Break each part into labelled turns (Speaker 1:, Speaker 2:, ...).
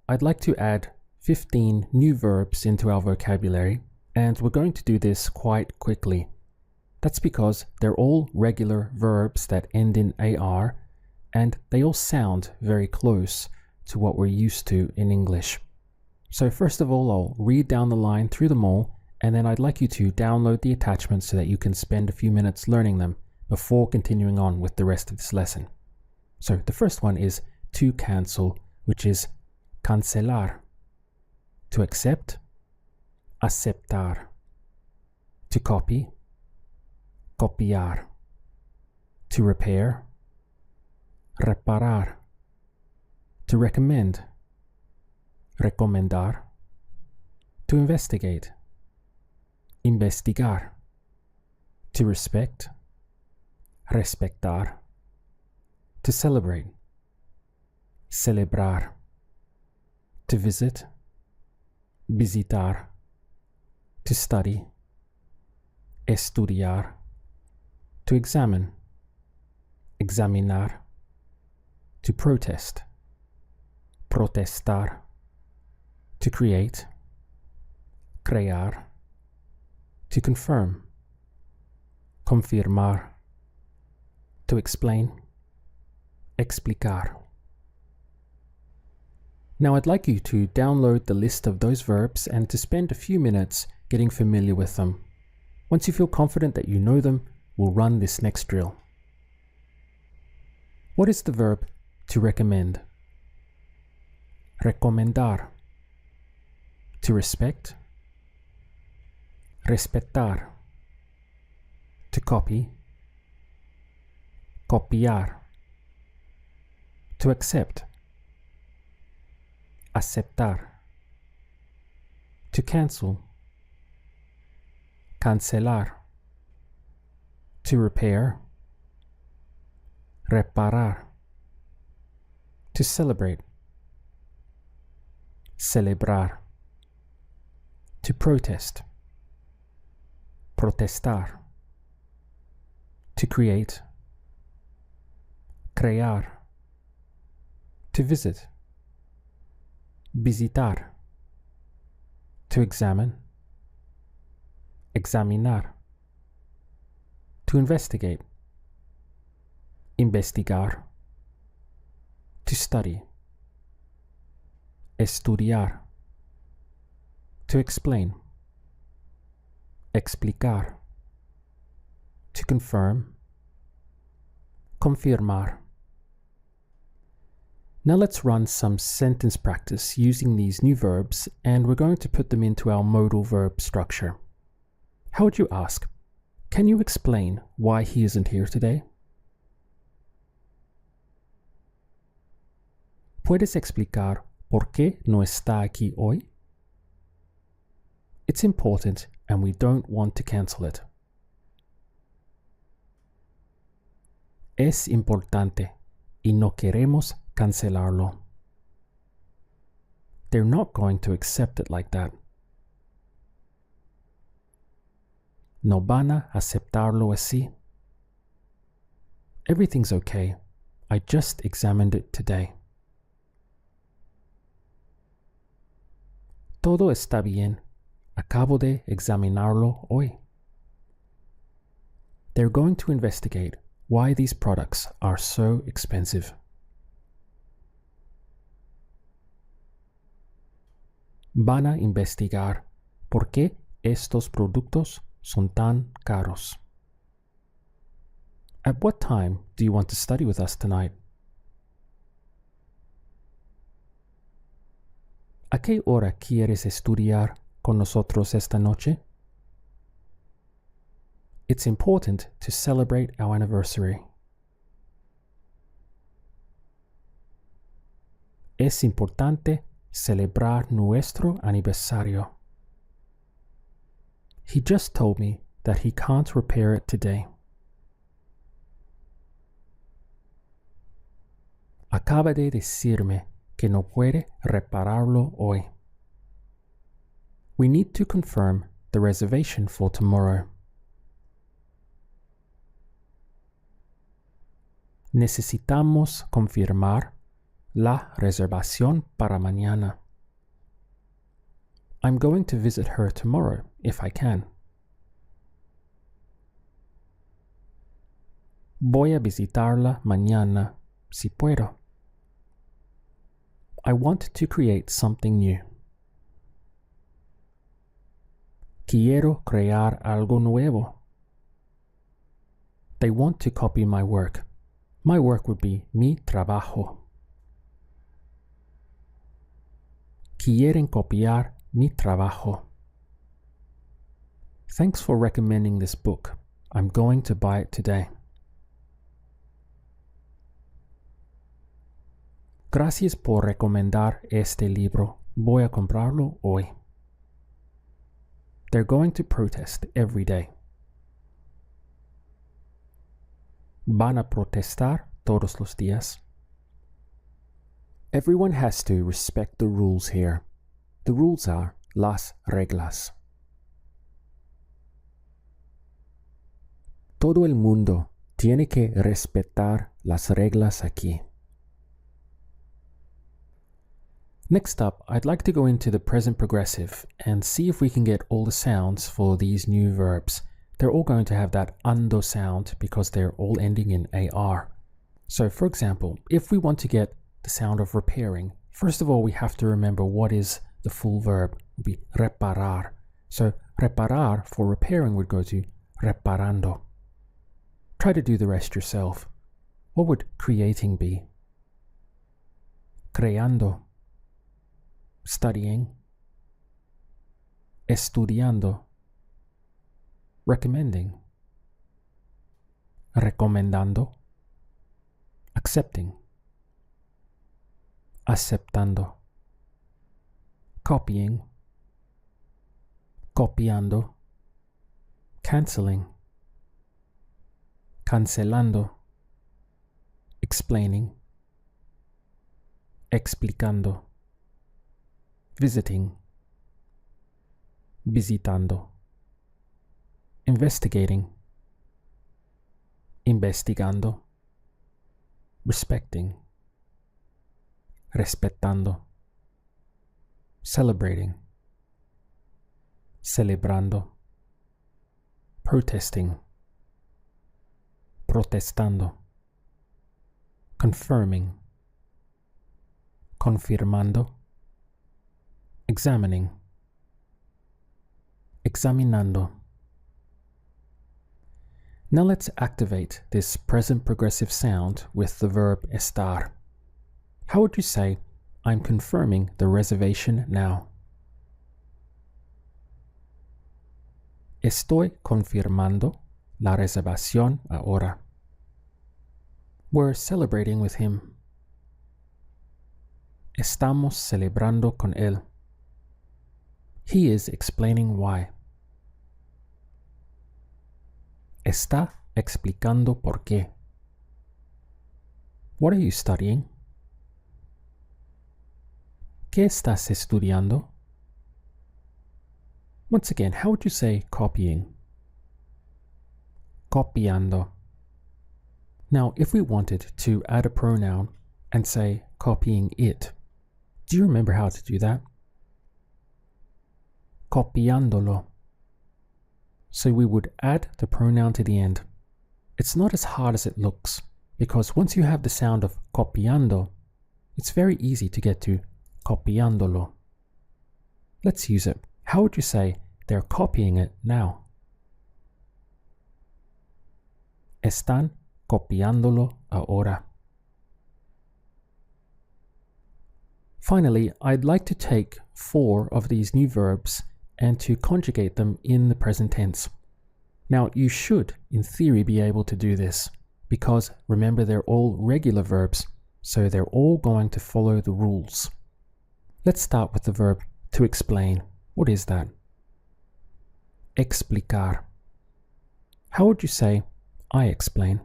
Speaker 1: I'd like to add 15 new verbs into our vocabulary, and we're going to do this quite quickly. That's because they're all regular verbs that end in AR, and they all sound very close to what we're used to in English. So first of all, I'll read down the line through them all, and then I'd like you to download the attachments so that you can spend a few minutes learning them before continuing on with the rest of this lesson. So the first one is to cancel, which is cancelar. To accept, aceptar. To copy, copiar. To repair, reparar. To recommend, recomendar. To investigate, investigar. To respect, respetar. To celebrate, celebrar. To visit, visitar. To study, estudiar. To examine, examinar. To protest, protestar. To create, crear. To confirm, confirmar. To explain, explicar. Now I'd like you to download the list of those verbs and to spend a few minutes getting familiar with them. Once you feel confident that you know them, we'll run this next drill. What is the verb to recommend? Recomendar. To respect, respetar. To copy, copiar. To accept, aceptar. To cancel, cancelar. To repair, reparar. To celebrate, celebrar. To protest, protestar. To create, crear. To visit, visitar. To examine, examinar. To investigate, investigar. To study, estudiar. To explain, explicar. To confirm, confirmar. Now let's run some sentence practice using these new verbs, and we're going to put them into our modal verb structure. How would you ask? Can you explain why he isn't here today? ¿Puedes explicar por qué no está aquí hoy? It's important and we don't want to cancel it. Es importante y no queremos cancelarlo. They're not going to accept it like that. No van a aceptarlo así. Everything's okay. I just examined it today. Todo está bien. Acabo de examinarlo hoy. They're going to investigate why these products are so expensive. Van a investigar por qué estos productos son tan caros. At what time do you want to study with us tonight? ¿A qué hora quieres estudiar con nosotros esta noche? It's important to celebrate our anniversary. Es importante celebrar nuestro aniversario. He just told me that he can't repair it today. Acaba de decirme que no puede repararlo hoy. We need to confirm the reservation for tomorrow. Necesitamos confirmar la reservación para mañana. I'm going to visit her tomorrow if I can. Voy a visitarla mañana si puedo. I want to create something new. Quiero crear algo nuevo. They want to copy my work. My work would be mi trabajo. Quieren copiar mi trabajo. Thanks for recommending this book. I'm going to buy it today. Gracias por recomendar este libro. Voy a comprarlo hoy. They're going to protest every day. Van a protestar todos los días. Everyone has to respect the rules here. The rules are las reglas. Todo el mundo tiene que respetar las reglas aquí. Next up, I'd like to go into the present progressive and see if we can get all the sounds for these new verbs. They're all going to have that ando sound because they're all ending in AR. So for example, if we want to get the sound of repairing, first of all, we have to remember what is the full verb. It would be reparar. So reparar for repairing would go to reparando. Try to do the rest yourself. What would creating be? Creando. Studying. Estudiando. Recommending. Recomendando. Accepting. Aceptando. Copying. Copiando. Canceling. Cancelando. Explaining. Explicando. Visiting. Visitando. Investigating. Investigando. Respecting. Respetando. Celebrating. Celebrando. Protesting. Protestando. Confirming. Confirmando. Examining. Examinando. Now let's activate this present progressive sound with the verb estar. How would you say, I'm confirming the reservation now? Estoy confirmando la reservación ahora. We're celebrating with him. Estamos celebrando con él. He is explaining why. Está explicando por qué. What are you studying? ¿Qué estás estudiando? Once again, how would you say copying? Copiando. Now, if we wanted to add a pronoun and say copying it, do you remember how to do that? Copiándolo. So we would add the pronoun to the end. It's not as hard as it looks, because once you have the sound of copiando, it's very easy to get to copiándolo. Let's use it. How would you say they're copying it now? Están copiándolo ahora. Finally, I'd like to take 4 of these new verbs and to conjugate them in the present tense. Now, you should, in theory, be able to do this, because remember, they're all regular verbs, so they're all going to follow the rules. Let's start with the verb to explain. What is that? Explicar. How would you say, I explain?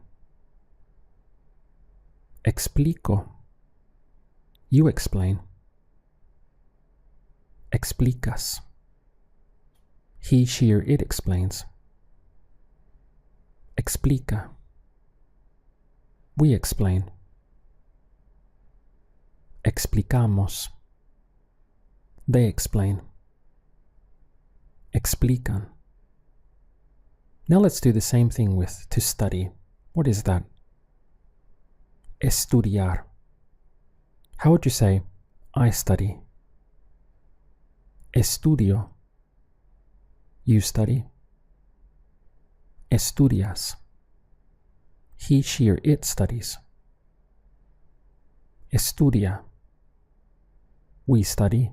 Speaker 1: Explico. You explain. Explicas. He, she, or it explains. Explica. We explain. Explicamos. They explain. Explican. Now let's do the same thing with to study. What is that? Estudiar. How would you say, I study? Estudio. You study. Estudias. He, she, or it studies. Estudia. We study.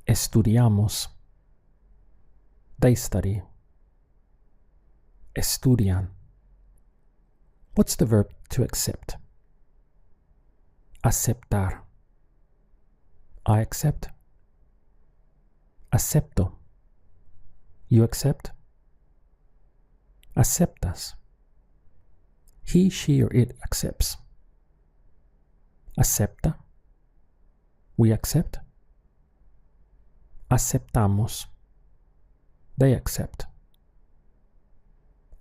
Speaker 1: Estudiamos. They study. Estudian. What's the verb to accept? Aceptar. I accept. Acepto. You accept. Aceptas. He, she, or it accepts. Acepta. We accept. Aceptamos. They accept.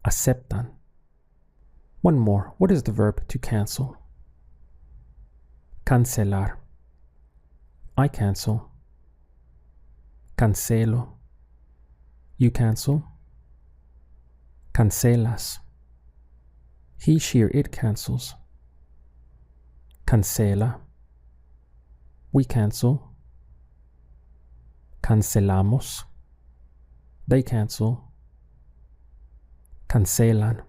Speaker 1: Aceptan. One more. What is the verb to cancel? Cancelar. I cancel. Cancelo. You cancel. Cancelas. He, she, or it cancels. Cancela. We cancel. Cancelamos. They cancel. Cancelan.